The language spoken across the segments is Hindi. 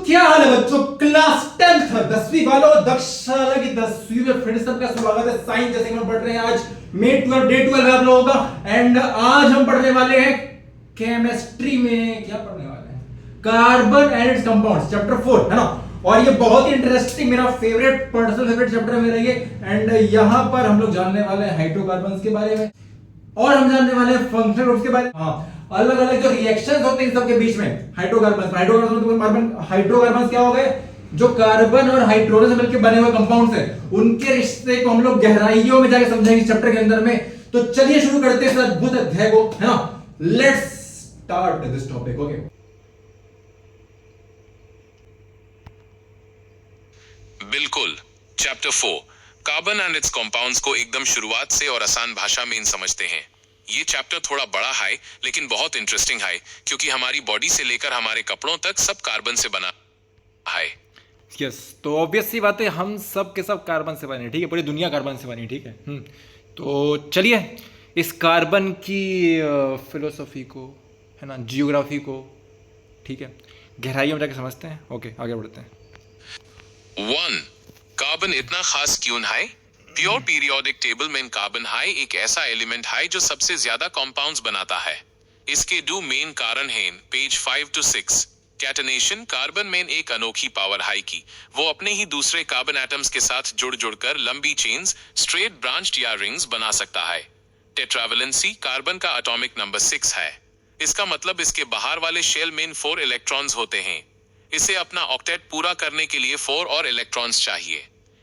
क्या हाल है बच्चों, क्लास 10th 10वीं वालों, दक्षशाला की 10वीं में फिर सबका स्वागत है। साइंस जैसे हम पढ़ रहे हैं आज मे 12 डे 12 है आप लोगों का। एंड आज हम पढ़ने वाले हैं केमिस्ट्री में, क्या पढ़ने वाले हैं, carbon and its compounds, chapter 4 है ना। और ये बहुत ही इंटरेस्टिंग, मेरा फेवरेट, पर्सनल फेवरेट चैप्टर है मेरा ये। एंड यहाँ पर हम लोग जानने वाले हैं हाइड्रोकार्बन्स के बारे में, और हम जानने वाले हैं फंक्शनल ग्रुप्स के बारे में। हाँ, अलग अलग जो रिएक्शंस होते हैं इन सबके बीच में, हाइड्रोकार्बन्स क्या हो गए, जो कार्बन और हाइड्रोजन से मिलकर बने हुए कंपाउंड्स हैं, उनके रिश्ते को हम लोग गहराइयों में जाके समझेंगे इस चैप्टर के अंदर में। तो चलिए शुरू करते हैं इस अद्भुत अध्याय को, है ना। Let's start this topic. Okay, बिल्कुल। Chapter 4 carbon and its compounds को एकदम शुरुआत से और आसान भाषा में समझते हैं। ये चैप्टर थोड़ा बड़ा है लेकिन बहुत इंटरेस्टिंग है, क्योंकि हमारी बॉडी से लेकर हमारे कपड़ों तक सब कार्बन से बना है। यस, तो ऑब्वियस सी बात है, हम सब के सब कार्बन से बने, ठीक है, पूरी दुनिया कार्बन से बनी, ठीक है। तो चलिए इस कार्बन की फिलोसफी को, है ना, जियोग्राफी को, ठीक है, गहराइयों में जाके समझते हैं। ओके, आगे बढ़ते हैं। 1. कार्बन इतना खास क्यों है? प्योर पीरियोडिक टेबल में कार्बन है एक ऐसा एलिमेंट है जो सबसे ज्यादा कंपाउंड्स बनाता है। इसके दो मेन कारण हैं, पेज 5 to 6। कैटनेशन, कार्बन में एक अनोखी पावर है कि वो अपने ही दूसरे कार्बन एटम्स के साथ जुड़ जुड़कर लंबी चेन्स, स्ट्रेट ब्रांच्ड या रिंग्स बना सकता है। टेट्रावेलेंसी, कार्बन का एटॉमिक नंबर 6 है। इसका मतलब इसके बाहर वाले शेल में 4 इलेक्ट्रॉन्स होते हैं। इसे अपना ऑक्टेट पूरा करने के लिए 4 और इलेक्ट्रॉन्स चाहिए,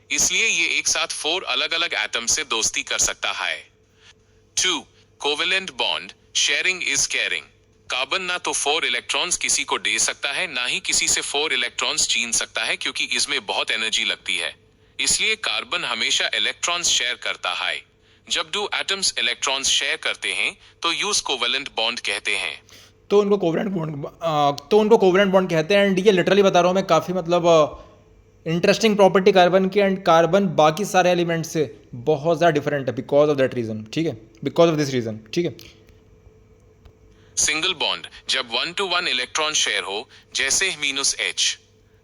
इसलिए ये एक साथ 4 अलग अलग एटम से दोस्ती कर सकता है। 2. Covalent bond, sharing is caring. Carbon ना तो 4 इलेक्ट्रॉन्स किसी को दे सकता है, ना ही किसी से 4 इलेक्ट्रॉन्स छीन सकता है, क्योंकि इसमें बहुत एनर्जी लगती है। इसलिए कार्बन हमेशा इलेक्ट्रॉन्स शेयर करता है। जब दो एटम्स इलेक्ट्रॉन्स शेयर करते हैं तो यूज कोवेलेंट बॉन्ड कहते हैं। तो उनको कोवलेंट बॉन्ड कहते हैं। एंड ये लिटरली बता रहा हूँ मैं, काफ़ी मतलब इंटरेस्टिंग प्रॉपर्टी कार्बन की। एंड कार्बन बाकी सारे एलिमेंट से बहुत ज़्यादा डिफरेंट है बिकॉज ऑफ दैट रीज़न, ठीक है, बिकॉज ऑफ दिस रीज़न, ठीक है। सिंगल बॉन्ड, जब 1 to 1 इलेक्ट्रॉन शेयर हो, जैसे -H।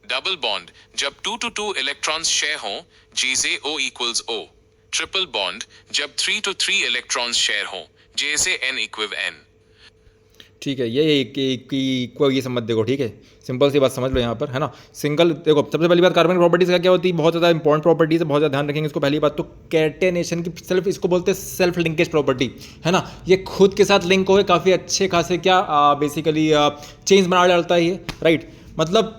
डबल बॉन्ड, जब 2 to 2 इलेक्ट्रॉन्स शेयर हो, जैसे O = O। ट्रिपल बॉन्ड, जब 3 to 3 इलेक्ट्रॉन्स शेयर हो, जैसे N = N। ठीक है, ये समझ देखो, ठीक है, सिंपल सी बात समझ लो यहाँ पर, है ना। सिंगल देखो, सबसे पहली बात कार्बन की प्रॉपर्टीज का क्या होती है, बहुत ज़्यादा इंपॉर्टेंट प्रॉपर्टीज है, बहुत ज़्यादा ध्यान रखेंगे इसको। पहली बात तो कैटेनेशन की, सेल्फ, इसको बोलते हैं सेल्फ लिंकेज प्रॉपर्टी, है ना। ये खुद के साथ लिंक हो गए, काफ़ी अच्छे खासे क्या बेसिकली चेंज बना डालता है ये, राइट। मतलब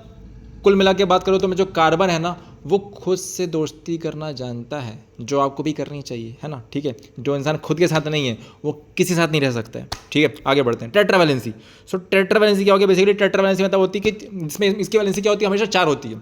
कुल मिला के बात करो तो मैं, जो कार्बन है ना, वो खुद से दोस्ती करना जानता है, जो आपको भी करनी चाहिए, है ना, ठीक है। जो इंसान खुद के साथ नहीं है वो किसी साथ नहीं रह सकता है, ठीक है। आगे बढ़ते हैं। टेट्रावैलेंसी। सो टेट्रावैलेंसी क्या होगी, बेसिकली टेट्रावैलेंसी मतलब होती है कि इसमें, इसकी वैलेंसी क्या होती है, हमेशा 4 होती है।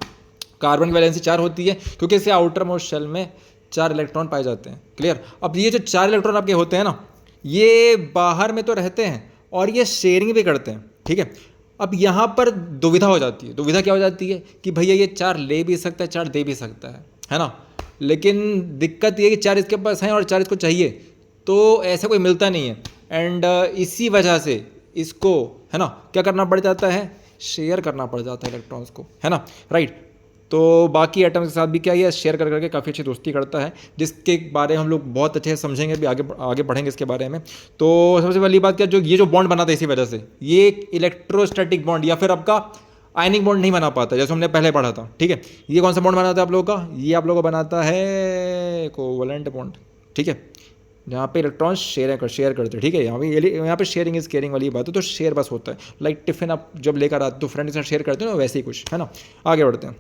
कार्बन की वैलेंसी 4 होती है, क्योंकि इससे आउटर मोस्ट शेल में 4 इलेक्ट्रॉन पाए जाते हैं, क्लियर। अब ये जो 4 इलेक्ट्रॉन आपके होते हैं ना, ये बाहर में तो रहते हैं और ये शेयरिंग भी करते हैं, ठीक है। अब यहाँ पर दुविधा हो जाती है। दुविधा क्या हो जाती है कि भैया ये 4 ले भी सकता है, 4 दे भी सकता है ना। लेकिन दिक्कत ये कि 4 इसके पास हैं और 4 इसको चाहिए, तो ऐसा कोई मिलता नहीं है। एंड इसी वजह से इसको, है ना, क्या करना पड़ जाता है, शेयर करना पड़ जाता है इलेक्ट्रॉन्स को, है ना, राइट। तो बाकी एटम्स के साथ भी क्या ये शेयर कर करके काफ़ी अच्छी दोस्ती करता है, जिसके बारे में हम लोग बहुत अच्छे से समझेंगे, भी आगे बढ़ेंगे इसके बारे में। तो सबसे पहली बात क्या, जो ये जो बॉन्ड बनाता है, इसी वजह से ये एक इलेक्ट्रोस्टैटिक बॉन्ड या फिर आपका आयनिक बॉन्ड नहीं बना पाता, जैसे हमने पहले पढ़ा था, ठीक है। ये कौन सा बॉन्ड बनाता है आप लोगों का, ये आप लोगों को बनाता है कोवलेंट बॉन्ड, ठीक है, जहाँ पे इलेक्ट्रॉन शेयर करते हैं, ठीक है। यहाँ पे शेयरिंग इज केयरिंग वाली बात है, तो शेयर बस होता है। लाइक टिफिन आप जब लेकर आते तो फ्रेंड के साथ शेयर करते हो ना, वैसे ही कुछ, है ना। आगे बढ़ते हैं।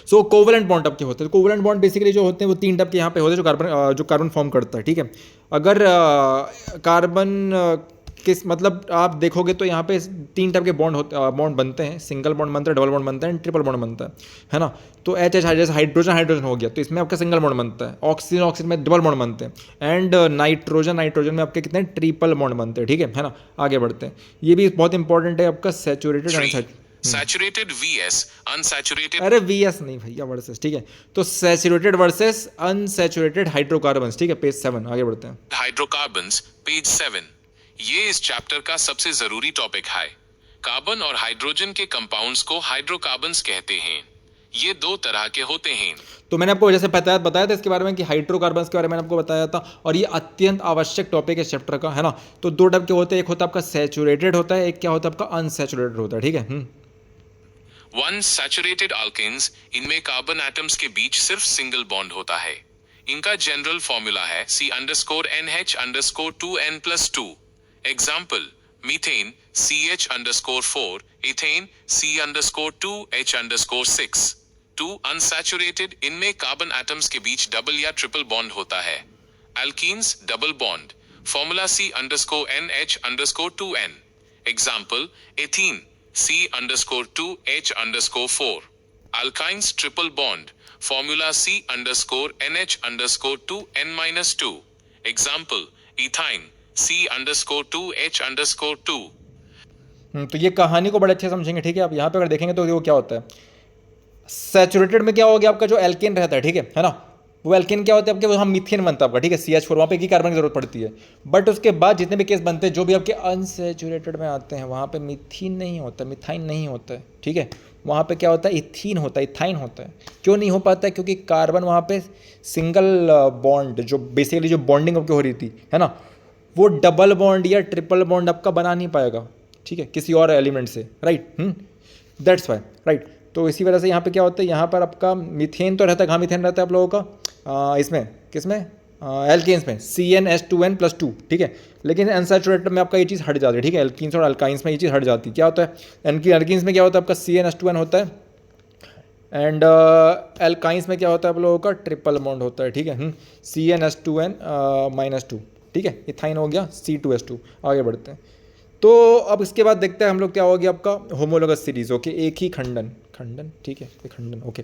सो कोवलेंट बॉन्ड टाइप के होते हैं। कोवलेंट बॉन्ड बेसिकली जो होते हैं वो 3 टाइप के यहाँ पे होते हैं, जो कार्बन फॉर्म करता है, ठीक है। अगर कार्बन किस, मतलब आप देखोगे तो यहाँ पे 3 टाइप के बॉन्ड बनते हैं। सिंगल बॉन्ड बनता है, डबल बॉन्ड बनता है, ट्रिपल बॉन्ड बनता है ना। तो जैसे हाइड्रोजन हो गया, तो इसमें आपका सिंगल बॉन्ड बनता है। ऑक्सीजन में डबल बॉन्ड बनते हैं। एंड नाइट्रोजन में आपके कितने ट्रिपल बॉन्ड बनते हैं, ठीक है ना। आगे बढ़ते हैं। ये भी बहुत इंपॉर्टेंट है आपका सैचुरेटेड सैचुरेटेड vs अनसैचुरेटेड, अरे वीएस नहीं भैया, वर्सेस, ठीक है। तो सैचुरेटेड वर्सेस अनसैचुरेटेड हाइड्रोकार्बन्स, ठीक है, पेज 7। आगे बढ़ते हैं। Hydrocarbons, page 7। ये इस चैप्टर का सबसे जरूरी टॉपिक है। कार्बन और हाइड्रोजन के कंपाउंड्स को हाइड्रोकार्बन्स कहते हैं। ये दो तरह के होते हैं। तो मैंने आपको जैसे बताया था इसके बारे में कि हाइड्रोकार्बन्स के बारे में मैंने आपको बताया था, और ये अत्यंत आवश्यक टॉपिक है इस चैप्टर का, है ना। तो दो टाइप के होते हैं, एक होता है आपका सैचुरेटेड होता है, एक क्या होता है आपका अनसैचुरेटेड होता है, ठीक है। वन सैचुरेटेड अल्केन्स, इनमें कार्बन एटम्स के बीच सिर्फ सिंगल बॉन्ड होता है। इनका जनरल फॉर्मूला है C_NH_2n+2। Example methane CH_4, ethane C_2H_6। 2 unsaturated, इनमें कार्बन एटम्स के बीच डबल या ट्रिपल बॉन्ड होता है। Alkenes double bond, formula C_NH_2n। Example ethene C_2H_4। Alkynes triple bond, formula C_NH_2n-2। Example ethyne C_2H_2। तो ये कहानी को बड़े अच्छे समझेंगे, ठीक है। आप यहाँ पे अगर देखेंगे तो वो क्या होता है, सैचुरेटेड में क्या हो गया आपका जो एल्केन रहता है, ठीक है ना, वो एल्केन क्या होता है आपके, वो हम मीथेन बनता है आपका, ठीक है, CH4, वहाँ पे एक ही कार्बन की जरूरत पड़ती है। बट उसके बाद जितने भी केस बनते हैं जो भी आपके अनसैचुरेटेड में आते हैं, वहाँ पे मीथेन नहीं होता, मिथाइन नहीं होता है, ठीक है। वहाँ पे क्या होता है, इथीन होता है, इथाइन होता है। क्यों नहीं हो पाता है, क्योंकि कार्बन वहाँ पे सिंगल बॉन्ड, जो बेसिकली जो बॉन्डिंग आपकी हो रही थी, है ना, वो डबल बॉन्ड या ट्रिपल बॉन्ड आपका बना नहीं पाएगा, ठीक है, किसी और एलिमेंट से, राइट। That's why, right. तो इसी वजह से यहाँ पे क्या होता है, यहाँ पर आपका मीथेन तो रहता है, कहाँ मीथेन रहता है आप लोगों का, इसमें किसमें, एल्केन्स में CN_2n+2, ठीक है। लेकिन अनसैचुरेटेड में आपका ये चीज़ हट जाती है, ठीक है, एल्कीन्स और अल्काइंस में ये चीज़ हट जाती है। क्या होता है, एल्कीन्स में क्या होता है आपका CN_2n होता है, एंड एल्काइंस में क्या होता है आप लोगों का ट्रिपल बॉन्ड होता है, ठीक है, CN_2n-2, ठीक है। इथाइन हो गया C2H2। आगे बढ़ते हैं। तो अब इसके बाद देखते हैं हम लोग क्या हो गया आपका होमोलोगस सीरीज, ओके, एक ही खंडन, ठीक है, एक खंडन, ओके।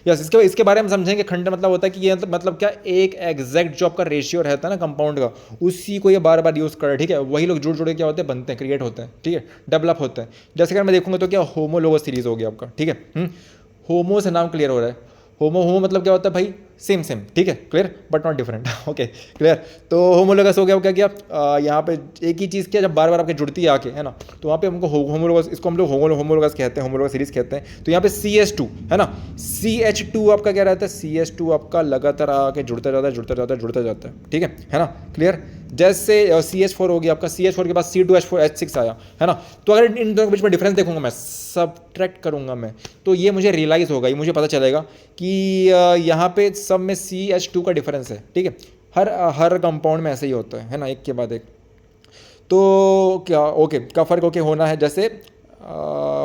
यस, इसके बारे में समझेंगे। खंडन मतलब होता है कि ये मतलब क्या, एक एग्जैक्ट जो आपका रेशियो रहता है ना कंपाउंड का, उसी को ये बार बार यूज़ कर रहा है, ठीक है। वही लोग जुड़ जुड़े क्या होते हैं, बनते हैं, क्रिएट होते हैं, ठीक है, डेवलप होते हैं। जैसे अगर मैं देखूंगा तो क्या होमोलोगस सीरीज हो गया आपका, ठीक है। होमो से नाम क्लियर हो रहा है, होमो मतलब क्या होता है भाई, सेम, ठीक है, clear but not different, okay, clear. तो होमोलोगस हो गया क्या, यहाँ पे एक ही चीज़ क्या जब बार बार आपके जुड़ती है आके, है ना, तो वहाँ पे हमको होमोलोगस, इसको हम लोग होमोलोगस कहते हैं, होमोलोगस सीरीज कहते हैं। तो यहाँ पे CH2 है ना, CH2 आपका क्या रहता है, CH2 आपका लगातार आके जुड़ता जाता है, ठीक है ना, क्लियर। जैसे CH4 हो गया आपका, CH4 के बाद C2H4H6 आया, है ना। तो अगर इन दोनों के बीच में डिफरेंस देखूंगा मैं, सबट्रैक्ट करूंगा मैं, तो ये मुझे रियलाइज़ होगा, ये मुझे पता चलेगा कि यहाँ पे सब में CH2 का डिफरेंस है, ठीक है। हर कंपाउंड में ऐसे ही होता है ना, एक के बाद एक। तो क्या ओके का फ़र्क ओके होना है, जैसे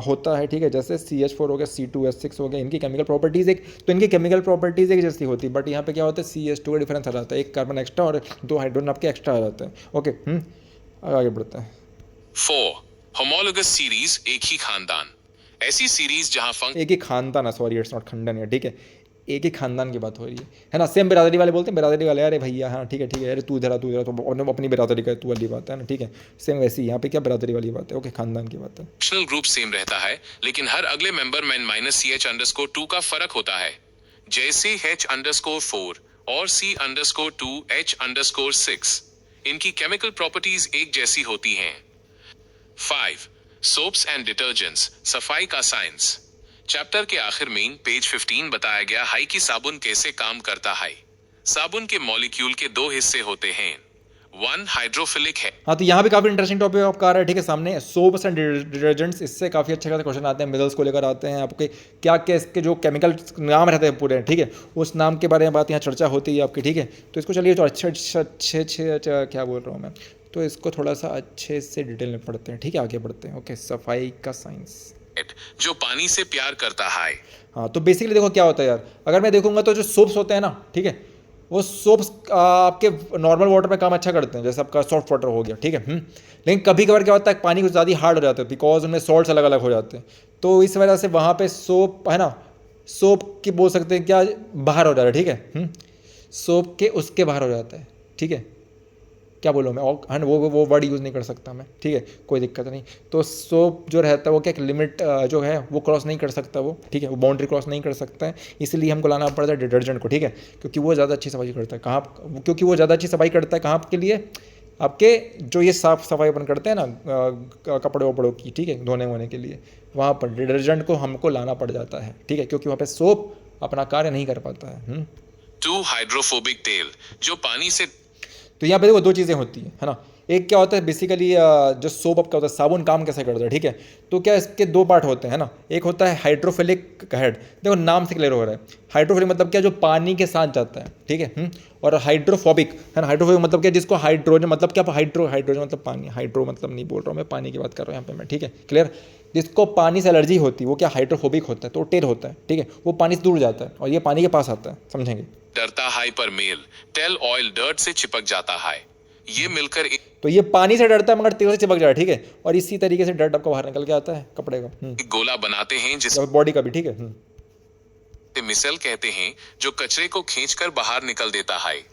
होता है, ठीक है। जैसे CH4 हो गया, C2H6 हो गया, इनकी केमिकल प्रॉपर्टीज़ एक, तो इनकी केमिकल प्रॉपर्टीज़ एक जैसी होती है, बट यहाँ पे क्या होता है, CH2 का डिफरेंस आ जाता है, एक कार्बन एक्स्ट्रा और 2 हाइड्रोजन आपके एक्स्ट्रा आ जाते हैं, ओके। आगे बढ़ते हैं। 4 होमोलोगस सीरीज, एक ही खानदान। ऐसी सीरीज जहां एक ही खानदान है, सॉरी इट्स नॉट खंडन है, ठीक है, एक ही खानदान की बात हो रही है ना। सेम बिरादरी वाले बोलते हैं, बिरादरी वाले, अरे भैया हाँ ठीक है, अरे तू इधर तो अपनी बिरादरी का तू वाली बात है ना, ठीक है। सेम वैसी यहाँ पे क्या बिरादरी वाली बात है, ओके, खानदान की बात है। फंक्शनल ग्रुप सेम रहता है, लेकिन हर अगले मेंबर में -CH_2 का फर्क होता है। जैसे H_4 और C_2H_6, इनकी केमिकल प्रॉपर्टीज एक जैसी होती हैं। 5 सोप्स एंड डिटर्जेंट्स, सफाई का साइंस। चैप्टर के आखिर में पेज 15 बताया गया है कि साबुन कैसे काम करता है। साबुन के मॉलिक्यूल के 2 हिस्से होते हैं, 1 हाइड्रोफिलिक है। हाँ, तो यहाँ भी काफी इंटरेस्टिंग टॉपिक आपका आ रहा है, ठीक है, सामने सोप्स एंड डिटर्जेंट्स, इससे काफी अच्छे खासे क्वेश्चन आते हैं, मिनरल्स को लेकर आते हैं आपके, क्या क्या इसके जो केमिकल नाम रहते हैं पूरे, ठीक है, उस नाम के बारे में बात यहाँ चर्चा होती है आपकी, ठीक है। तो इसको चलिए तो अच्छे क्या बोल रहा हूँ मैं, तो इसको थोड़ा सा अच्छे से डिटेल में पढ़ते हैं, ठीक है, आगे बढ़ते हैं, ओके। सफाई का साइंस, जो पानी से प्यार करता है। हाँ, तो बेसिकली देखो क्या होता है यार, अगर मैं देखूंगा तो जो सोप्स होते हैं ना, ठीक है, वो सोप्स आपके नॉर्मल वाटर में काम अच्छा करते हैं, जैसे आपका सॉफ्ट वाटर हो गया, ठीक है। लेकिन कभी कभार क्या होता है, पानी कुछ ज़्यादा हार्ड हो जाता है, बिकॉज उनमें सॉल्ट्स अलग अलग हो जाते हैं, तो इस वजह से वहाँ पे सोप है ना, सोप की बोल सकते हैं क्या, बाहर हो जाता है, ठीक है, सोप के उसके बाहर हो जाता है, ठीक है। क्या बोलूँ मैं, और वो वर्ड यूज़ नहीं कर सकता मैं, ठीक है, कोई दिक्कत नहीं। तो सोप जो रहता है वो क्या लिमिट जो है वो क्रॉस नहीं कर सकता वो, ठीक है, वो बाउंड्री क्रॉस नहीं कर सकता है, इसलिए हमको लाना पड़ता है डिटर्जेंट को, ठीक है, क्योंकि वो ज़्यादा अच्छी सफाई करता है। कहाँ, क्योंकि वो ज़्यादा अच्छी सफाई करता है, कहाँ के लिए, आपके जो ये साफ सफाई अपन करते हैं ना कपड़े वपड़ों की, ठीक है, धोने वोने के लिए, वहाँ पर डिटर्जेंट को हमको लाना पड़ जाता है, ठीक है, क्योंकि वहाँ पे सोप अपना कार्य नहीं कर पाता है। 2 हाइड्रोफोबिक तेल जो पानी से तो यहाँ पे देखो दो चीज़ें होती हैं, है ना। एक क्या होता है बेसिकली जो सोप अप का होता है, साबुन काम कैसे करता है, ठीक है। तो क्या इसके दो पार्ट होते हैं ना, एक होता है हाइड्रोफिलिक हेड, देखो नाम से क्लियर हो रहा है। हाइड्रोफिलिक मतलब क्या, जो पानी के साथ जाता है, ठीक है। और हाइड्रोफोबिक है ना, हाइड्रोफोबिक मतलब क्या, जिसको हाइड्रोजन मतलब क्या, हाइड्रोजन मतलब पानी, हाइड्रो मतलब नहीं बोल रहा हूँ मैं, पानी की बात कर रहा हूँ यहाँ पे मैं, ठीक है, क्लियर। जिसको पानी से एलर्जी होती है वो क्या हाइड्रोफोबिक होता है, तो टेल होता है, ठीक है, वो पानी से दूर जाता है और ये पानी के पास आता है, समझेंगे। डरता है पर मेल टेल ऑयल डर्ट से चिपक जाता है, ये मिलकर एक तो ये पानी से डरता है मगर तेल से चिपक जाता है, ठीक है। और इसी तरीके से डर्ट आपको बाहर निकल के आता है कपड़े का, गोला बनाते हैं जिसे बॉडी का भी, ठीक है। मिसल कहते हैं, जो कचरे को खींचकर बाहर निकल देता है।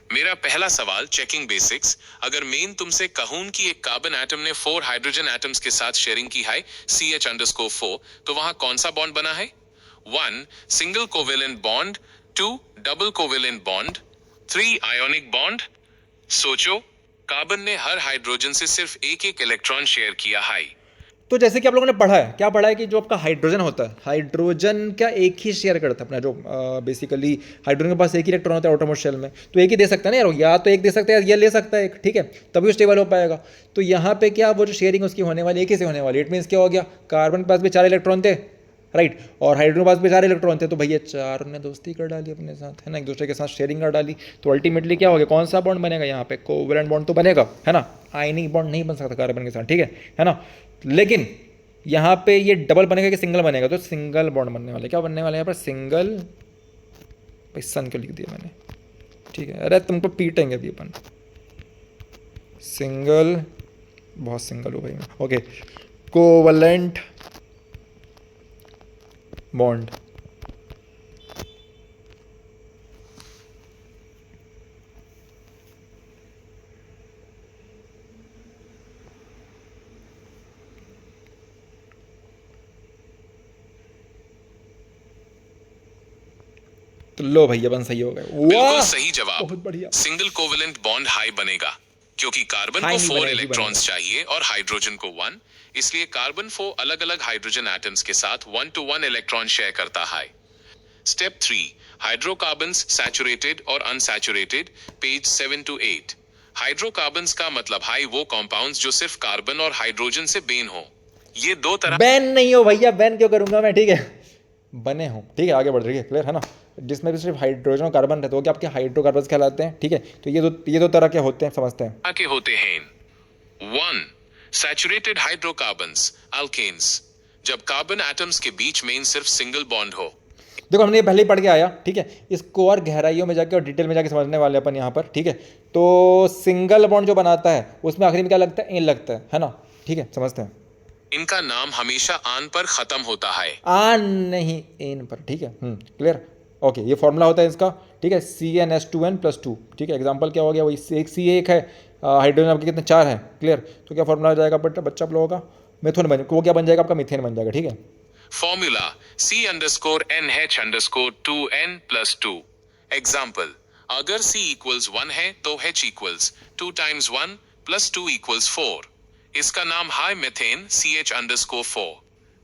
मेरा पहला सवाल चेकिंग बेसिक्स, अगर मेन तुमसे कहूं कि एक कार्बन एटम ने 4 हाइड्रोजन एटम्स के साथ शेयरिंग की है CH_4, तो वहां कौन सा बॉन्ड बना है? 1 single covalent bond, 2 double covalent bond, 3 ionic bond. सोचो, कार्बन ने हर हाइड्रोजन से सिर्फ एक इलेक्ट्रॉन शेयर किया है। तो जैसे कि आप लोगों ने पढ़ा है, क्या पढ़ा है कि जो आपका हाइड्रोजन होता है, हाइड्रोजन क्या एक ही शेयर करता है अपना, जो बेसिकली हाइड्रोजन के पास एक ही इलेक्ट्रॉन होता है आउटरमोस्ट शेल में, तो एक ही दे सकता है ना यार, या तो एक दे सकता है या ले सकता है एक, ठीक है, तभी वो स्टेबल हो पाएगा। तो यहाँ पे क्या, वो जो शेयरिंग उसकी होने वाली एक ही से होने वाली, इट मीन्स क्या हो गया, कार्बन के पास भी 4 इलेक्ट्रॉन थे, राइट, और हाइड्रोजन के पास भी 4 इलेक्ट्रॉन थे, तो भैया 4 ने दोस्ती कर डाली अपने साथ, है ना, एक दूसरे के साथ शेयरिंग कर डाली। तो अल्टीमेटली क्या हो गया, कौन सा बॉन्ड बनेगा यहाँ पे, कोवेलेंट बॉन्ड तो बनेगा, है ना, आयनिक बॉन्ड नहीं बन सकता कार्बन के साथ, ठीक है ना। लेकिन यहाँ पे ये डबल बनेगा कि सिंगल बनेगा, तो सिंगल बॉन्ड बनने वाले, क्या बनने वाले यहाँ पर, सिंगल, भाई सन क्यों लिख दिया मैंने, ठीक है, अरे तुमको पीटेंगे अभी अपन, सिंगल, बहुत सिंगल हो भाई मैं, ओके, कोवेलेंट बॉन्ड। तो लो भैया बन सही हो गए, बिल्कुल सही जवाब, बहुत बढ़िया। सिंगल कोवेलेंट बॉन्ड हाई बनेगा, क्योंकि कार्बन हाई को नहीं 4 बनेगा, इलेक्ट्रॉन्स चाहिए और हाइड्रोजन को 1, इसलिए कार्बन 4 अलग अलग हाइड्रोजन एटम्स के साथ 1-to-1 इलेक्ट्रॉन शेयर करता है। स्टेप 3 हाइड्रोकार्बन्स सैचुरेटेड और अनसैचुरेटेड, पेज 7 to 8। हाइड्रोकार्बन्स का मतलब है वो कंपाउंड्स जो सिर्फ कार्बन और हाइड्रोजन से बेन हो। ये दो तरह बैन नहीं हो भैया, बैन क्यों करूंगा मैं, ठीक है, बने हो, ठीक है, आगे बढ़ रही है, क्लियर है ना। जिसमें भी सिर्फ हाइड्रोजन और कार्बन रहते हो क्या आपके हाइड्रोकार्बन्स कहलाते हैं, ठीक है। तो ये दो तरह के होते हैं, समझते हैं। के होते हैं। 1 सैचुरेटेड हाइड्रोकार्बन्स अल्केन्स, जब कार्बन एटम्स के बीच में सिर्फ सिंगल बॉन्ड हो। देखो हमने ये पहले ही पढ़ के आया, ठीक है, इसको और गहराइयों में जाके और डिटेल में जाके समझने वाले अपन यहाँ पर, ठीक है। तो सिंगल बॉन्ड जो बनाता है उसमें आखिरी में क्या लगता है, एन लगता है ना, ठीक है, समझते हैं। इनका नाम हमेशा आन पर खत्म होता है, आन नहीं एन पर, ठीक है, क्लियर, ओके। ये फॉर्मूला होता है इसका, ठीक है, CnH2n+2, ठीक है। एग्जांपल क्या हो गया, वही एक C1 है, हाइड्रोजन आपके कितने 4 हैं, क्लियर। तो क्या फॉर्मूला आ जाएगा बच्चा आप लोगों का, मिथेन बन, वो क्या बन जाएगा आपका, मिथेन बन जाएगा, ठीक है। Formula C_NH_2n+2। एग्जाम्पल, अगर C = 1 है तो H = 2 × 1 + 2 = 4। इसका नाम है methane, CH_4।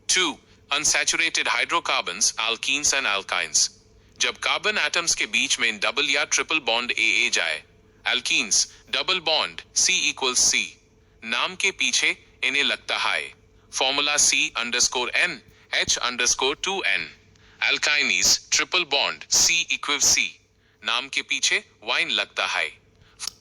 2 unsaturated hydrocarbons alkenes and alkynes, जब कार्बन एटम्स के बीच में डबल या ट्रिपल बॉन्ड AA जाए। Alkenes double bond C = C, नाम के पीछे इन्हें लगता है। Formula C_N H_2n। Alkynes triple bond C = C, नाम के पीछे वाइन लगता है।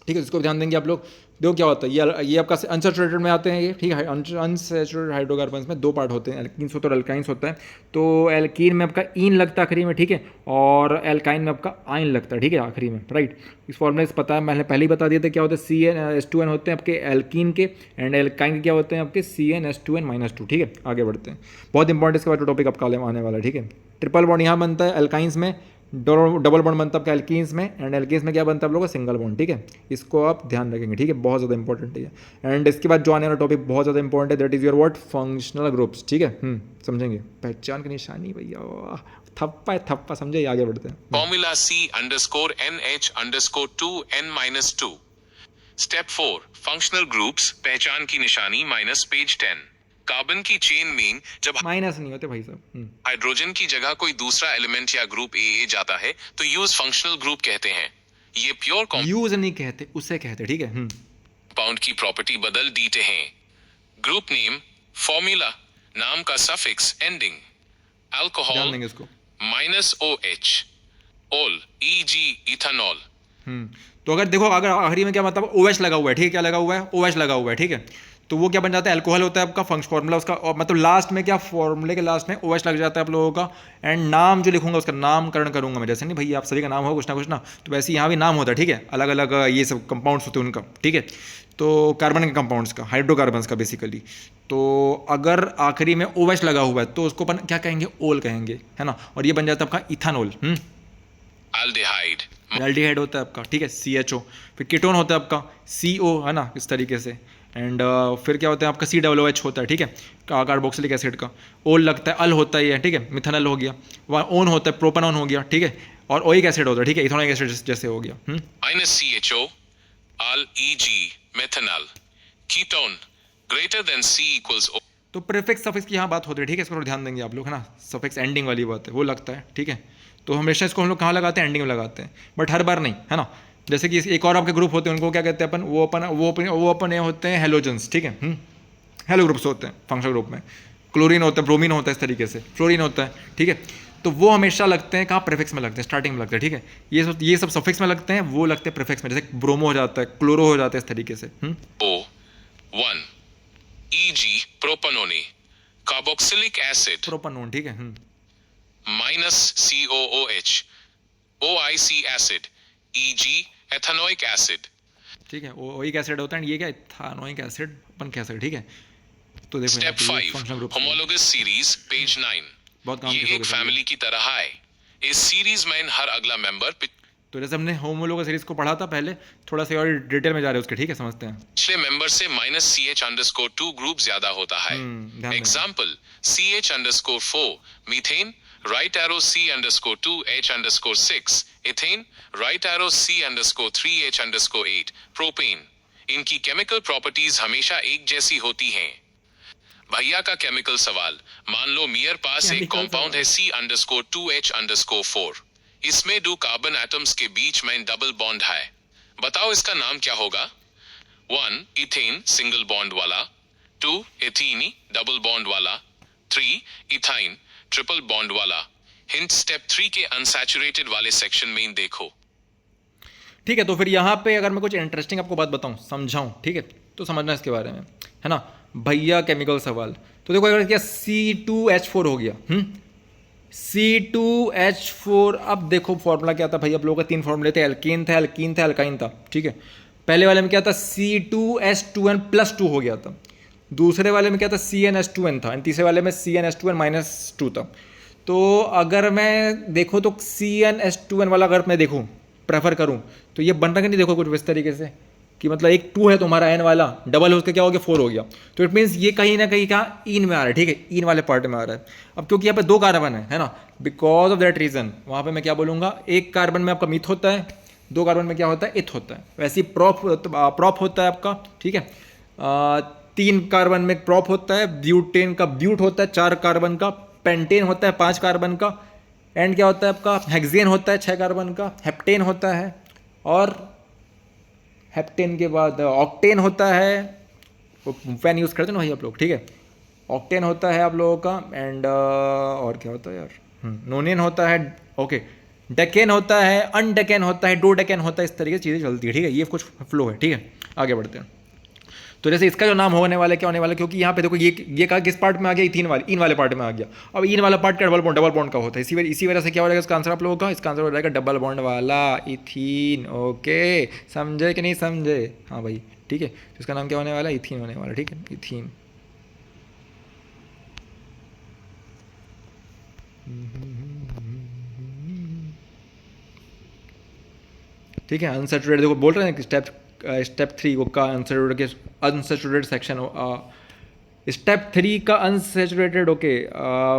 ठीक है, इसको ध्यान देंगे आप लोग। देखो क्या होता है, ये आपका अनसैचुरेटेड में आते हैं ये, ठीक है। अनसैचुरेटेड हाइड्रोकार्बन्स में 2 पार्ट होते हैं, एल्कीन्स होता है और एल्काइंस होता है। तो एल्कीन में आपका ईन लगता है आखिरी में, ठीक है, और एल्काइन में आपका आइन लगता है, ठीक है, आखिरी में, राइट। इस फॉर्मूले से पता है, मैंने पहले ही बता दिया था क्या होता है, CnH2n होते हैं आपके एल्कीन के, एंड एल्काइन के क्या होते हैं आपके CnH2n-2, ठीक है। आगे बढ़ते हैं, बहुत इंपॉर्टेंट इसके बाद टॉपिक आपका आने वाला है, ठीक है। ट्रिपल बॉन्ड यहाँ बनता है एल्काइंस में, डबल बॉन्ड बनता है आपका एल्कीन्स में, एंड एल्कीन्स में क्या बनता है आप लोगों का, सिंगल बॉन्ड, ठीक है। इसको आप ध्यान रखेंगे, ठीक है, बहुत ज़्यादा इंपॉर्टेंट है। एंड इसके बाद जो आने वाला टॉपिक बहुत ज़्यादा इंपॉर्टेंट है, that is your what, functional groups, ठीक है, समझेंगे, पहचान की निशानी भैया, थप्पा है थप्पा, समझे, आगे बढ़ते हैं। Formula C_NH_2n-2। Step 4 functional groups पहचान की निशानी माइनस पेज 10 कार्बन की चेन में जब माइनस नहीं होते भाई साहब। हाइड्रोजन की जगह कोई दूसरा एलिमेंट या ग्रुप ए जाता है तो यूज फंक्शनल ग्रुप कहते हैं। ये प्योर यूज नहीं कहते, उसे कहते, ठीक है। कंपाउंड की प्रॉपर्टी बदल देते हैं। ग्रुप नेम, फॉर्मूला, नाम का सफिक्स, एंडिंग, जान अल्कोहल लेंगे इसको। माइनस OH, ओल, EG, इथेनॉल। तो अगर देखो, अगर आखिरी में क्या मतलब OH लगा हुआ है, ठीक है, क्या लगा हुआ है, OH लगा हुआ है, ठीक है, तो वो क्या बन जाता है, अल्कोहल होता है आपका फंक्शन फॉर्मूला उसका, और मतलब लास्ट में क्या, फॉर्मूले के लास्ट में OH लग जाता है आप लोगों का। एंड नाम जो लिखूंगा उसका नामकरण करूंगा मैं, जैसे नहीं भैया आप सभी का नाम हो कुछ ना, तो वैसे यहाँ भी नाम होता है, ठीक है, अलग अलग ये सब कंपाउंड्स होते हैं उनका, ठीक है। तो कार्बन के कंपाउंड्स का, हाइड्रोकार्बन्स का बेसिकली। तो अगर आखिरी में OH लगा हुआ है तो उसको अपन क्या कहेंगे, ओल कहेंगे, है ना, और ये बन जाता है आपका इथानॉल। एल्डिहाइड, एल्डिहाइड होता है आपका, ठीक है, CHO। फिर कीटोन होता है आपका CO, है ना, इस तरीके से। एंड फिर क्या होता है आपका COOH होता है, ठीक है, कार्बोक्सिलिक एसिड का। ओल लगता है, अल होता है ये, ठीक है, मिथानल हो गया। वहाँ ओन होता है, प्रोपेनॉन हो गया, ठीक है, और ओइक एसिड होता है, ठीक है, इथेनॉइक एसिड जैसे हो गया। माइनस CHO, अल, EG, methanol, ketone greater than C equals O। तो प्रीफिक्स सफिक्स की यहाँ बात होती है, ठीक है, इसको ध्यान देंगे आप लोग, है ना, सफिक्स एंडिंग वाली बात है, वो लगता है, ठीक है। तो हमेशा इसको हम लोग कहाँ लगाते हैं, एंडिंग में लगाते हैं, बट हर बार नहीं, है ना। जैसे कि एक और आपके ग्रुप होते हैं, उनको क्या कहते हैं अपन, वो अपन ये होते हैं हेलोजेंस, ठीक है, हेलो ग्रुप्स होते हैं फंक्शनल ग्रुप में। क्लोरीन होता है, ब्रोमीन होता है, इस तरीके से फ्लोरीन होता है, ठीक है। तो वो हमेशा लगते हैं कहाँ, प्रीफिक्स में लगते हैं, स्टार्टिंग में लगते हैं, ठीक है। ये सब सफिक्स में लगते हैं, वो लगते हैं प्रीफिक्स में, जैसे ब्रोमो हो जाता है, क्लोरो हो जाता है, इस तरीके से। O1, EG, propanone, carboxylic acid, propanone, ठीक है, minus COOH, OIC acid, EG, ethanoic acid. ठीक है, ओइक एसिड होता है, ये क्या, इथानोइक एसिड अपन कह सकते हैं, ठीक है। तो देखो स्टेप 5 होमोलोगस सीरीज, पेज 9। बहुत काम ये की एक focus फैमिली की तरह है। इस सीरीज में हर अगला मेंबर तो जैसे हमने होमोलोगस सीरीज को पढ़ा था पहले, थोड़ा सा और डिटेल में जा रहे हैं उसके, ठीक है, समझते हैं। पिछले मेंबर से माइनस CH_2 ग्रुप ज्यादा होता है। ध्यान देना। Example CH_4 methane, right arrow C_2 H_6 ethane, right arrow C_3 H_8 propane. इनकी केमिकल प्रॉपर्टीज हमेशा एक जैसी होती हैं। भैया का केमिकल सवाल, मान लो मेरे पास एक केमिकल कंपाउंड है C_2 H_4, इसमें 2 कार्बन एटम्स के बीच में डबल बॉन्ड है, बताओ इसका नाम क्या होगा। 1 इथेन सिंगल बॉन्ड वाला, 2 एथीनी डबल बॉन्ड वाला, 3 इथाइन ट्रिपल बॉन्ड वाला। हिंट स्टेप 3 के अनसैचुरेटेड वाले सेक्शन में देखो। ठीक है, तो फिर यहाँ पे अगर मैं कुछ इंटरेस्टिंग आपको बात बताऊँ, समझाऊँ, ठीक है, तो समझना इसके बारे में, है ना। भैया केमिकल सवाल, तो देखो अगर क्या C2H4 हो गया, C2H4। अब देखो फॉर्मूला क्या था भाई, आप लोगों का 3 फॉर्मूले थे, एल्कीन था, एल्कीन था, एल्काइन था, ठीक है। पहले वाले में क्या था, C2H2n+2 हो गया था। दूसरे वाले में क्या था, CnH2n था, एंड तीसरे वाले में CnH2n-2 था। तो अगर मैं देखूँ तो CnH2n वाला अगर मैं देखूँ, प्रेफर करूँ, तो ये बन रहा कि नहीं, देखो कुछ इस तरीके से कि मतलब एक 2 है तुम्हारा N वाला, डबल हो उसका क्या हो गया, 4 हो गया। तो इट मीन्स ये कहीं ना कहीं क्या इन में आ रहा है, ठीक है, इन वाले पार्ट में आ रहा है। अब क्योंकि यहाँ पे 2 कार्बन है ना, बिकॉज ऑफ दैट रीजन वहाँ पे मैं क्या बोलूँगा, एक कार्बन में आपका मिथ होता है, 2 कार्बन में क्या होता है, इथ होता है। वैसे ही प्रॉप होता है आपका, ठीक है, 3 कार्बन में प्रॉप होता है, ब्यूटेन का ब्यूट होता है 4 कार्बन का, पेंटेन होता है 5 कार्बन का, एंड क्या होता है आपका, हेक्सेन होता है 6 कार्बन का, हेप्टेन होता है, और हेप्टेन के बाद ऑक्टेन होता है, फैन यूज़ करते हैं ना भाई आप लोग, ठीक है, ऑक्टेन होता है आप लोगों का, एंड और क्या होता है यार, नोनेन होता है, ओके, डेकेन होता है, अनडेकेन होता है, डोडेकेन होता है, इस तरीके से चीज़ें चलती है, ठीक है, ये कुछ फ्लो है, ठीक है। आगे बढ़ते हैं, तो जैसे इसका जो नाम होने वाला है, क्या होने वाला है, क्योंकि यहाँ पे देखो ये का किस पार्ट में आ गया, इन वाले पार्ट में आ गया। अब इन वाला पार्ट का डबल बॉन्ड का होता है, इसी वजह से क्या हो जाएगा इसका आंसर आप लोगों का, इसका आंसर हो जाएगा डबल बॉन्ड वाला इथीन। ओके, समझे कि नहीं समझे, हाँ भाई, ठीक है। तो इसका नाम क्या होने वाला है, इथीन होने वाला, ठीक है, इथीन। ठीक है, अनसैचुरेटेड देखो बोल रहे हैं कि स्टेप 3 का अनसैचुरेटेड सेक्शन, स्टेप 3 का अनसैचुरेटेड ओके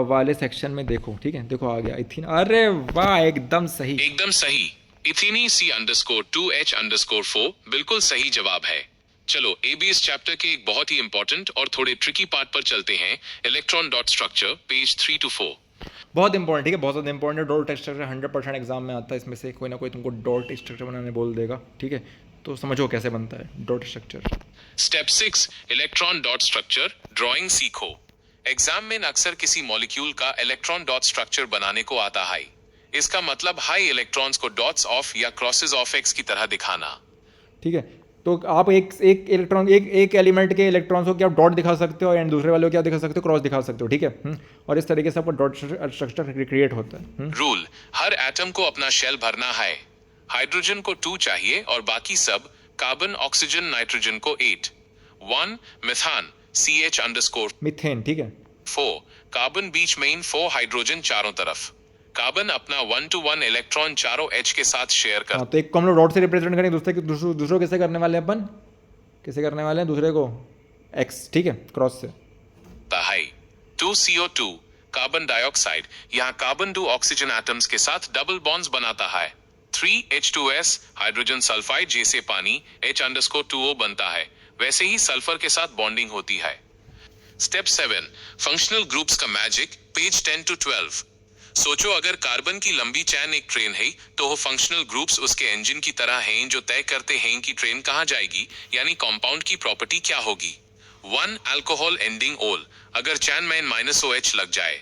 वाले सेक्शन में देखो, ठीक है, देखो आ गया इथीन, अरे वाह एकदम सही, एकदम सही। इथीनी C_2H_4 बिल्कुल सही जवाब है। चलो ABS चैप्टर के एक बहुत ही इंपॉर्टेंट और थोड़े ट्रिकी पार्ट पर चलते हैं, electron dot structure, page 3 to 4। बहुत इंपॉर्टेंट, ठीक है, बहुत ज़्यादा इंपॉर्टेंट है। डॉट स्ट्रक्चर 100% एग्जाम में आता है, इसमें से कोई ना कोई तुमको डॉट स्ट्रक्चर बनाने बोल देगा, ठीक है, तो समझो कैसे बनता है dot structure. Step 6, electron dot structure drawing सीखो। एग्जाम में अक्सर किसी मॉलिक्यूल का इलेक्ट्रॉन डॉट स्ट्रक्चर बनाने को आता है। इसका मतलब हाई इलेक्ट्रॉन्स को डॉट्स ऑफ या क्रॉसेस ऑफ एक्स की तरह दिखाना। ठीक है, तो आप एक इलेक्ट्रॉन एक एलिमेंट के इलेक्ट्रॉन्स को क्या डॉट दिखा सकते हो एंड दूसरे वाले को क्या दिखा सकते हो, क्रॉस दिखा सकते हो, ठीक है। और इस तरीके से आपका डॉट स्ट्रक्चर क्रिएट होता है। रूल, हर एटम को अपना शेल भरना है। हाइड्रोजन को 2 चाहिए और बाकी सब, कार्बन, ऑक्सीजन, नाइट्रोजन को 8। 1 मिथान CH_, मीथेन, ठीक है। 4 कार्बन बीच में इन 4 हाइड्रोजन चारों तरफ। कार्बन अपना 1 to 1 इलेक्ट्रॉन चारों H के साथ शेयर कर। तो एक को हम लोग डॉट से रिप्रेजेंट करेंगे, दूसरों कैसे करने वाले हैं अपन, कैसे करने वाले हैं दूसरे को X, ठीक है, क्रॉस से। 2 CO2 कार्बन डाइऑक्साइड, यहाँ कार्बन 2 ऑक्सीजन एटम्स के साथ डबल बॉन्ड्स बनाता है। 3 H2S हाइड्रोजन सल्फाइड, जैसे पानी H_2O बनता है, वैसे ही सल्फर के साथ बॉन्डिंग होती है। स्टेप 7, फंक्शनल ग्रुप्स का मैजिक, पेज 10 to 12। सोचो अगर कार्बन की लंबी चैन एक ट्रेन है, तो वो फंक्शनल ग्रुप्स उसके इंजन की तरह हैं जो तय करते हैं कि ट्रेन कहाँ जाएगी, यानी कंपाउंड की प्रॉपर्टी क्या होगी। 1 अल्कोहल एंडिंग ओल, अगर चैन में -OH लग जाए,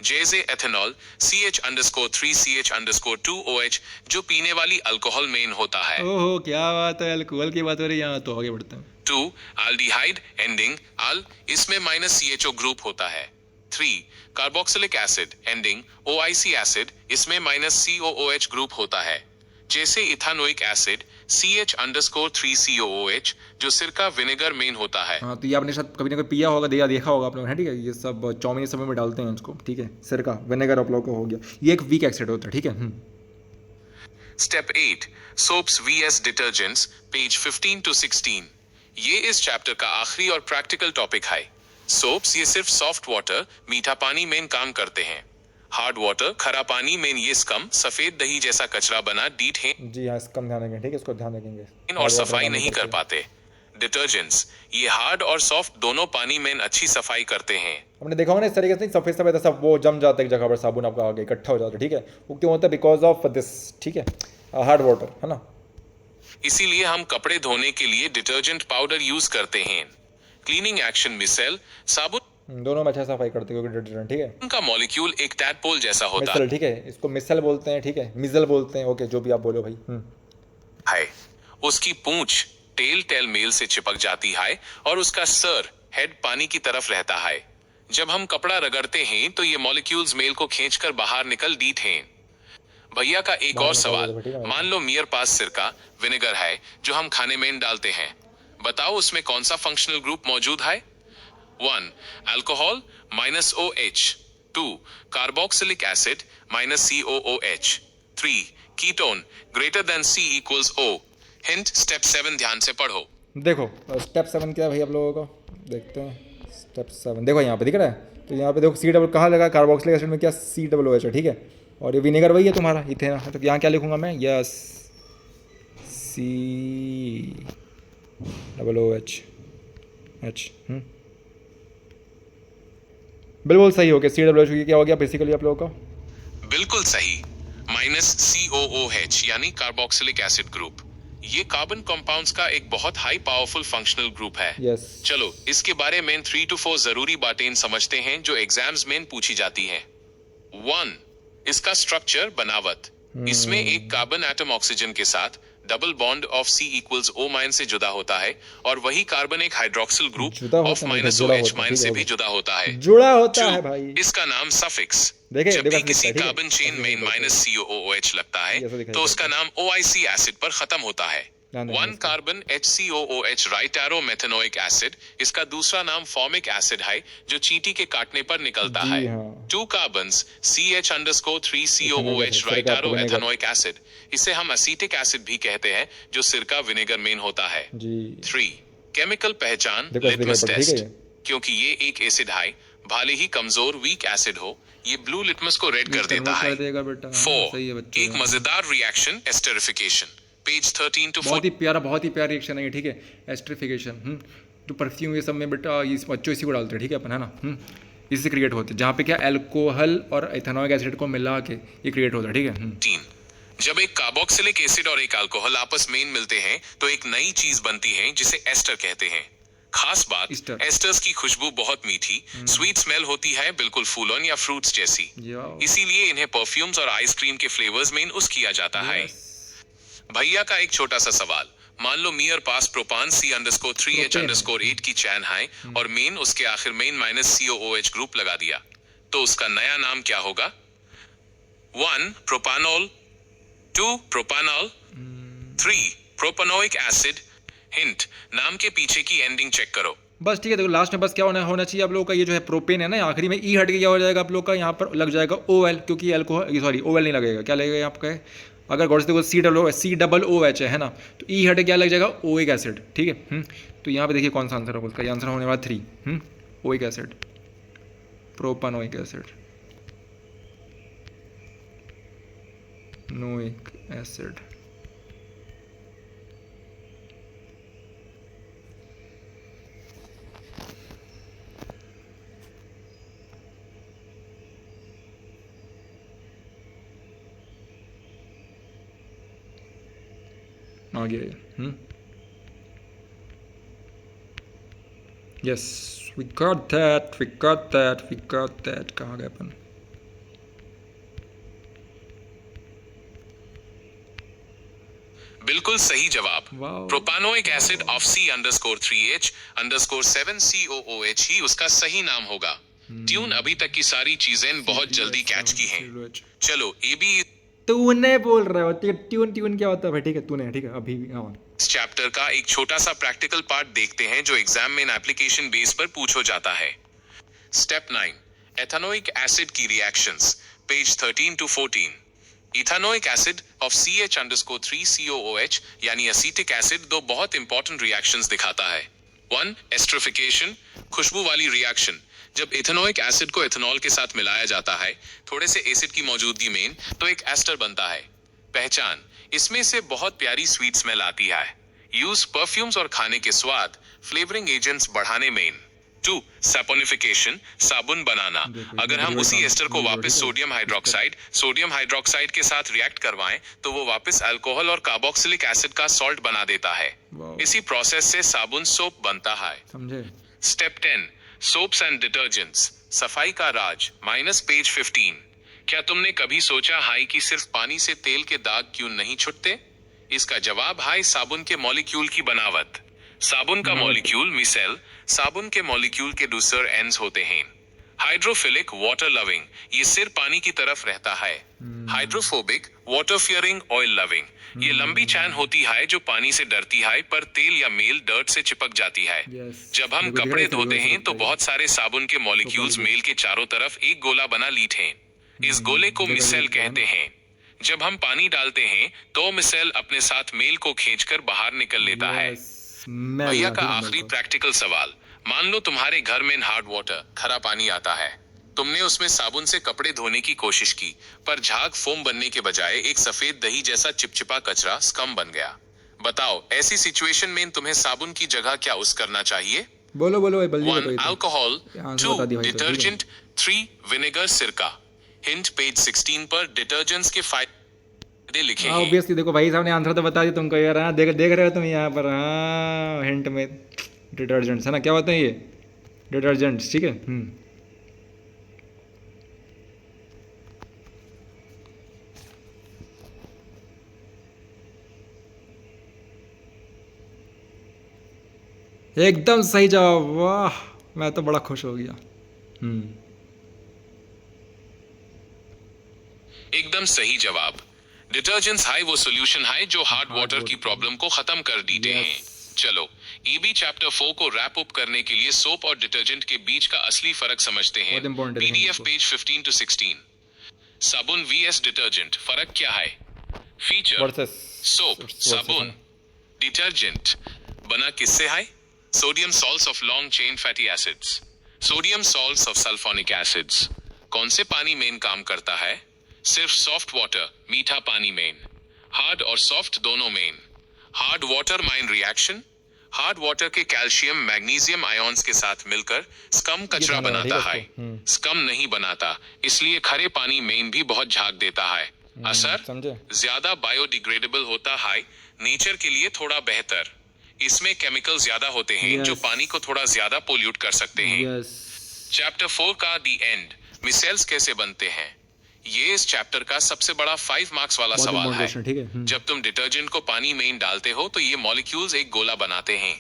जैसे एथेनॉल CH_3CH_2OH, जो पीने वाली अल्कोहल मेन होता है। ओहो, क्या बात है, अल्कोहल की बात हो रही है यहाँ, तो आगे बढ़ते हैं। 2 एल्डिहाइड एंडिंग अल, इसमें -CHO ग्रुप होता है। 3 carboxylic acid ending OIC acid, इसमें -COOH ग्रुप होता है, जैसे इथानोइक एसिड CH_3COOH, जो सिरका विनेगर मेन होता है। हाँ, तो ये आपने शायद कभी ना कभी पिया होगा, देखा होगा आप लोगों ने, ठीक है, ये सब चाउमीन सब में डालते हैं इसको, ठीक है, सिरका विनेगर आप लोगों को हो गया, ये एक वीक एसिड होता है, ठीक है। Step 8, soaps VS detergents, page 15 to 16। ये इस चैप्टर का आखिरी और प्रैक्टिकल टॉपिक है। सोप्स ये सिर्फ सॉफ्ट वाटर, मीठा पानी में काम करते हैं। हार्ड वाटर, खरा पानी में ये स्कम, सफेद दही जैसा कचरा बना डीट है। जी हाँ, इसका ध्यान रखेंगे, ठीक है, इसको ध्यान रखेंगे। और सफाई नहीं कर पाते। डिटर्जेंट्स ये हार्ड और सॉफ्ट दोनों पानी में अच्छी सफाई करते हैं। हमने देखा होगा ना, इस तरीके से सफेद सफेद ऐसा वो जम जाता है एक जगह पर, साबुन आपका आगे इकट्ठा हो जाता है, ठीक है, वो क्यों होता है, बिकॉज ऑफ दिस, ठीक है, हार्ड वाटर, है ना। इसीलिए हम कपड़े धोने के लिए डिटर्जेंट पाउडर यूज करते हैं। क्लीनिंग एक्शन मिसेल, साबुन दोनों में अच्छा सफाई करते हैं डिटर्जेंट, ठीक है। उनका मॉलिक्यूल एक टैडपोल जैसा होता मिसल, ठीक है, इसको मिसल बोलते हैं, ठीक है, मिजल बोलते हैं, ओके, जो भी आप बोलो भाई। है। उसकी पूंछ टेल मेल से चिपक जाती है और उसका सर हेड पानी की तरफ रहता है। जब हम कपड़ा रगड़ते हैं तो ये मॉलिक्यूल्स मेल को खींचकर बाहर निकल देते हैं। भैया का एक और सवाल, मान लो मेरे पास सिरका विनेगर है जो हम खाने में डालते हैं, बताओ उसमें कौन सा फंक्शनल ग्रुप मौजूद है। 1 alcohol -OH, 2 carboxylic acid -COOH, 3 ketone greater than C = O। Hint, step 7 ध्यान से पढ़ो। देखो स्टेप 7 क्या है भाई, आप लोगों को देखते हैं। स्टेप 7 देखो यहाँ पे दिख रहा है, तो यहाँ पे देखो C डबल कहाँ लगा, कार्बोक्सिलिक एसिड में क्या COOH है, ठीक है, और ये विनेगर वही है तुम्हारा इथेन, तो यहाँ क्या लिखूंगा मैं, यस COOH। बिल्कुल सही हो गया, COOH क्या हो गया बेसिकली आप लोगों का, बिल्कुल सही, -COOH यानी कार्बोक्सिलिक एसिड ग्रुप। ये कार्बन कंपाउंड्स का एक बहुत हाई पावरफुल फंक्शनल ग्रुप है। yes. चलो इसके बारे में 3 to 4 जरूरी बातें समझते हैं जो एग्जाम्स में पूछी जाती हैं। 1 इसका स्ट्रक्चर बनावट, इसमें एक कार्बन एटम ऑक्सीजन के साथ double bond of C = O- से जुदा होता है, और वही कार्बन एक हाइड्रोक्सिल ग्रुप ऑफ -OH- से भी जुदा होता है। जुड़ा होता है भाई। इसका नाम सफिक्स, देखे, जब भी किसी कार्बन चेन में -COOH लगता है तो उसका नाम OIC एसिड पर खत्म होता है। 1 carbon HCOOH right arrow methanoic acid, इसका दूसरा नाम फॉर्मिक एसिड है जो चींटी के काटने पर निकलता है। 2 carbons CH_3COOH right arrow ethanoic acid, इसे हम एसिटिक एसिड भी कहते हैं, जो सिरका विनेगर मेन होता है। 3 केमिकल पहचान लिटमस टेस्ट, क्योंकि ये एक एसिड है, भले ही कमजोर वीक एसिड हो, ये ब्लू लिटमस को रेड कर देता है। देगा बेटा। 4 सही है बच्चों। एक मजेदार रिएक्शन एस्टरिफिकेशन, पेज 13 to 14। बहुत ही प्यारा रिएक्शन है ये, ठीक है। एस्टरिफिकेशन तो परफ्यूम ये सब में बेटा इस बच्चों इसी को डालते हैं, ठीक है अपन, है ना। इसी से क्रिएट होते हैं, जहाँ पे क्या अल्कोहल और इथेनॉइक एसिड को मिला के ये क्रिएट होता है, ठीक है। 3 जब एक कार्बोक्सिलिक एसिड और एक अल्कोहल आपस में मिलते हैं तो एक नई चीज बनती है जिसे एस्टर कहते हैं। खास बात, एस्टर्स की खुशबू बहुत मीठी स्वीट स्मेल होती है, बिल्कुल फूलों या फ्रूट्स जैसी। इसीलिए इन्हें परफ्यूम्स और आइसक्रीम के फ्लेवर्स में यूज किया जाता है। भैया का एक छोटा सा सवाल, मान लो मियर पास प्रोपान C_3H_8 की चैन है और मेन उसके आखिर मेन -COOH ग्रुप लगा दिया, तो उसका नया नाम क्या होगा? 1 प्रोपानोल, 2 प्रोपानॉल, 3 प्रोपानोइक एसिड। हिंट, नाम के पीछे की एंडिंग चेक करो। बस ठीक है, देखो लास्ट में बस क्या होना चाहिए आप लोगों का, ये जो है प्रोपेन है ना, आखिरी में ई हट के क्या हो जाएगा आप लोग का, यहाँ पर लग जाएगा OL, क्योंकि अल्कोहल सॉरी OL नहीं लगेगा, क्या लगेगा यहाँ पे? अगर गौर से देखो COOH है ना, तो ई हटे क्या लग जाएगा? ओइक एसिड, ठीक है। तो यहाँ पे देखिए कौन सा आंसर होगा उसका, आंसर होने वाला 3 oic acid, propanoic acid, noic acid. आ गया ये। Yes, we got that. कहाँ गए अपन? बिल्कुल सही जवाब। प्रोपानोइक एसिड ऑफ C_3H_7COOH ही उसका सही नाम होगा। ट्यून अभी तक की सारी चीजें बहुत जल्दी कैच की हैं। चलो AB तूने बोल रहा हो, ट्यून क्या होता है भाई? ठीक है तूने, ठीक है अभी इस चैप्टर का एक छोटा सा प्रैक्टिकल पार्ट देखते हैं जो एग्जाम में एप्लीकेशन बेस पर पूछा जाता है। स्टेप 9 एथेनोइक एसिड की reactions, page 13 to 14। Ethanoic acid of CH_3COOH यानी एसिटिक एसिड दो बहुत इंपॉर्टेंट रिएक्शंस दिखाता है। 1 एस्टरिफिकेशन, खुशबू वाली रिएक्शन। जब इथेनोइक एसिड को इथेनॉल के साथ मिलाया जाता है थोड़े से एसिड की मौजूदगी में, तो एक एस्टर बनता है। पहचान, इसमें से बहुत प्यारी स्वीट स्मेल आती है। यूज परफ्यूम्स और खाने के स्वाद, फ्लेवरिंग एजेंट्स बढ़ाने में। 2 सैपोनिफिकेशन, साबुन बनाना। अगर हम उसी एस्टर को वापस सोडियम हाइड्रोक्साइड के साथ रिएक्ट करवाएं तो वो वापस अल्कोहल और कार्बोक्सिलिक एसिड का सॉल्ट बना देता है। इसी प्रोसेस से साबुन सोप बनता है। समझे? स्टेप 10 सोप्स एंड डिटर्जेंट्स, सफाई का राज, पेज 15। क्या तुमने कभी सोचा है कि सिर्फ पानी से तेल के दाग क्यों नहीं छुटते? इसका जवाब है साबुन के मॉलिक्यूल की बनावट। साबुन का मॉलिक्यूल मिसेल साबुन के मॉलिक्यूल के दूसरे एंड्स होते हैं। हाइड्रोफिलिक, वाटर लविंग, ये सिर्फ पानी की तरफ रहता है। Hydrophobic, water fearing, oil loving, ये लंबी चैन होती है जो पानी से डरती है पर तेल या मेल डर्ट से चिपक जाती है। जब हम कपड़े धोते हैं तो बहुत सारे साबुन के मॉलिक्यूल्स मेल के चारों तरफ एक गोला बना लेते हैं। इस गोले को मिसेल कहते हैं। जब हम पानी डालते हैं तो मिसेल अपने साथ मेल को खींचकर बाहर निकल लेता है। भैया का आखिरी प्रैक्टिकल सवाल, मान लो तुम्हारे घर में हार्ड वाटर, खरा पानी आता है। तुमने उसमें साबुन से कपड़े धोने की कोशिश की पर झाग फोम बनने के बजाय एक सफेद दही जैसा चिपचिपा कचरा स्कम बन गया। बताओ ऐसी सिचुएशन में तुम्हें साबुन की जगह क्या यूज करना चाहिए? बोलो 1 अल्कोहल, 2 डिटर्जेंट, 3 विनेगर सिरका। हिंट पेज 16 पर डिटर्जेंट्स के फायदे लिखे हैं। ऑब्वियसली देखो भाई साहब ने आंसर तो बता दिया तुमको यार। हाँ देख रहे हो तुम यहाँ पर। हाँ हिंट में डिटर्जेंट्स है ना, क्या होते हैं ये डिटर्जेंट्स, ठीक है। एकदम सही जवाब, वाह मैं तो बड़ा खुश हो गया। एकदम सही जवाब। डिटर्जेंट्स है वो सॉल्यूशन है जो हार्ड वाटर की प्रॉब्लम को खत्म कर देते हैं। चलो EB चैप्टर 4 को रैप अप करने के लिए सोप और डिटर्जेंट के बीच का असली फर्क समझते हैं। PDF page 15 to 16। साबुन vs डिटर्जेंट, फर्क क्या है? फीचर, सोप साबुन, डिटर्जेंट बना किससे है? Sodium salts of long chain fatty acids. Sodium salts of sulphonic acids. कौन से पानी मेन काम करता है? सिर्फ सॉफ्ट वाटर, मीठा पानी मेन। हार्ड और सॉफ्ट दोनों main. Hard water mine reaction. Hard water के कैल्शियम मैग्नीशियम आयॉन्स के साथ मिलकर स्कम कचरा बनाता है। स्कम नहीं बनाता, इसलिए खरे पानी मेन भी बहुत झाग देता है। असर ज्यादा बायोडिग्रेडेबल होता है, नेचर के लिए थोड़ा बेहतर। इसमें केमिकल ज्यादा होते हैं जो पानी को थोड़ा ज्यादा पोल्यूट कर सकते हैं। चैप्टर 4 का दी एंड, मिसेल्स कैसे बनते हैं? ये इस चैप्टर का सबसे बड़ा 5 मार्क्स वाला सवाल है। जब तुम डिटर्जेंट को पानी में डालते हो तो ये मॉलिक्यूल्स एक गोला बनाते हैं।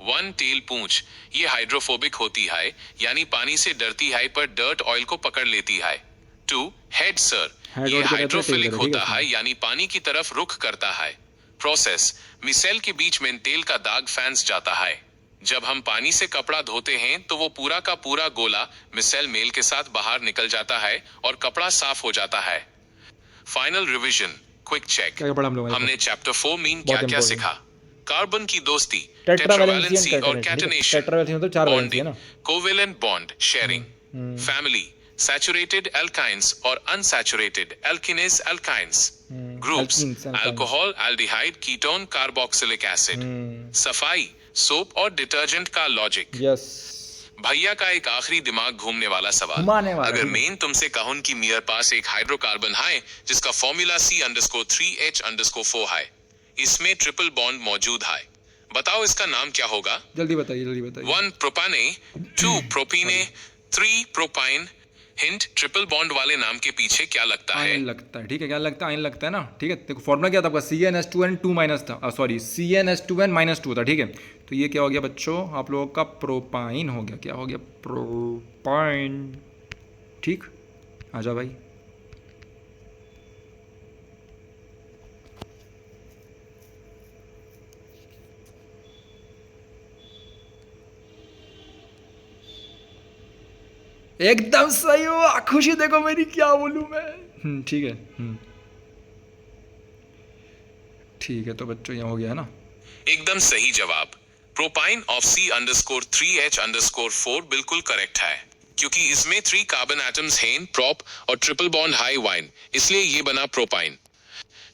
1 टेल पूंछ, ये हाइड्रोफोबिक होती है, यानी पानी से डरती है पर डर्ट ऑयल को पकड़ लेती है। 2 हेड सर, ये हाइड्रोफिलिक होता है, यानी पानी की तरफ रुख करता है। प्रोसेस, मिसेल के बीच में तेल का दाग फैंस जाता है। जब हम पानी से कपड़ा धोते हैं तो वो पूरा का पूरा गोला मिसेल मेल के साथ बाहर निकल जाता है और कपड़ा साफ हो जाता है। Final revision, quick check. हमने चैप्टर 4 मीन क्या क्या सीखा? कार्बन की दोस्ती, टेट्रावैलेंसी और catenation, bonding, covalent bond sharing, family, saturated alkynes और unsaturated alkenes alkynes, groups, alcohol, aldehyde, ketone, carboxylic acid, सफाई, सोप और डिटर्जेंट का लॉजिक। भैया का एक आखिरी दिमाग घूमने वाला सवाल, अगर मेन तुमसे कहूं कि मेरे पास एक हाइड्रोकार्बन है जिसका फॉर्मूला C_3H_4 है, इसमें ट्रिपल बॉन्ड मौजूद है, बताओ इसका नाम क्या होगा? जल्दी बताइए 1 propane, 2 propene, 3 propyne. Hint, triple bond वाले नाम के पीछे क्या लगता है? आयन लगता है। ठीक है, क्या लगता है? आयन लगता है ना। ठीक है, देखो फॉर्मूला क्या था आपका? CnH2n2- था, सॉरी CnH2n-2 था। ठीक है, तो ये क्या हो गया बच्चों? आप लोगों का प्रोपाइन हो गया। क्या हो गया? प्रोपाइन। ठीक, आजा भाई। एकदम सही हो, खुशी देखो मेरी, क्या बोलूं मैं। ठीक है। ठीक है, तो बच्चों यहाँ हो गया है ना? एकदम सही जवाब। प्रोपाइन ऑफ C_3H_4 बिल्कुल करेक्ट है, क्योंकि इसमें 3 कार्बन एटम्स हैं, प्रोप और ट्रिपल बॉन्ड हाई वाइन, इसलिए ये बना प्रोपाइन।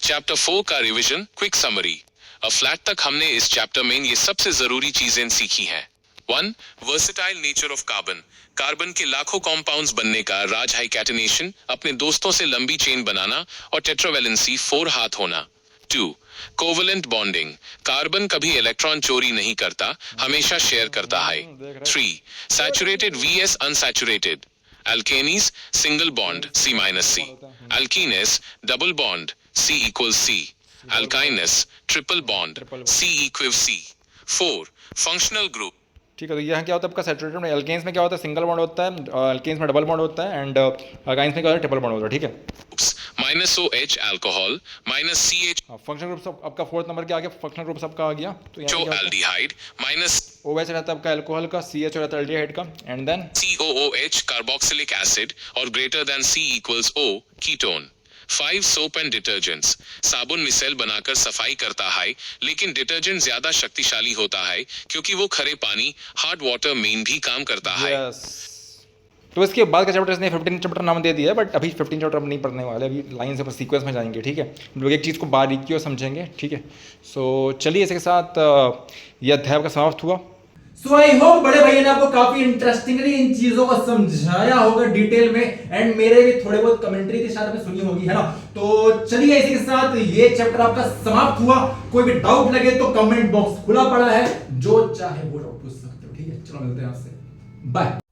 चैप्टर 4 का रिवीजन, क्विक समरी। फ्लैट तक हमने इस चैप्टर में ये सबसे जरूरी चीजें सीखी हैं। 1 versatile nature of carbon, carbon के लाखों कॉम्पाउंड्स बनने का राज है कैटनेशन, अपने दोस्तों से लंबी चेन बनाना और टेट्रावैलेंसी 4 हाथ होना। 2 कोवेलेंट बॉन्डिंग, कार्बन कभी इलेक्ट्रॉन चोरी नहीं करता, हमेशा शेयर करता है। 3 saturated vs unsaturated, alkenes single bond C-C, alkenes double bond C=C, alkynes triple bond C=C। 4 functional group. ठीक है, तो यहाँ क्या होता है आपका? सैचुरेटेड में एल्केन्स में क्या होता है? सिंगल बॉन्ड होता है, एल्केन्स में डबल बॉन्ड होता है, एंड अल्काइन्स में क्या होता है? ट्रिपल बॉन्ड होता है। ठीक है, -OH alcohol, -CH। Functional groups आपका 4th नंबर क्या आ गया? फंक्शनल ग्रुप्स आपका आ गया, तो यहाँ पे एल्डिहाइड, OH रहता है आपका अल्कोहल का, CH रहता है एल्डिहाइड का, and then COOH carboxylic acid और greater than C=O ketone. 5 soap and detergents, साबुन मिसेल बनाकर सफाई करता है, लेकिन डिटर्जेंट ज्यादा शक्तिशाली होता है क्योंकि वो खरे पानी हार्ड वाटर मेन भी काम करता है। तो इसके बाद का चैप्टर इसने 15 चैप्टर नाम दे दिया है, बट अभी 15 चैप्टर नहीं पढ़ने वाले, अभी लाइन से सीक्वेंस में जाएंगे। ठीक है, लोग एक चीज़ को बारीकी और समझेंगे। ठीक है, सो चलिए इसके साथ यह अध्याय का समाप्त हुआ। सो आई होप बड़े भैया ने आपको काफी इंटरेस्टिंगली इन चीजों को समझाया होगा डिटेल में, एंड मेरे भी थोड़े बहुत कमेंट्री के साथ में सुनी होगी, है ना। तो चलिए इसी के साथ ये चैप्टर आपका समाप्त हुआ। कोई भी डाउट लगे तो कमेंट बॉक्स खुला पड़ा है, जो चाहे वो डाउट पूछ सकते हो। ठीक है, चलो मिलते हैं आपसे, बाय।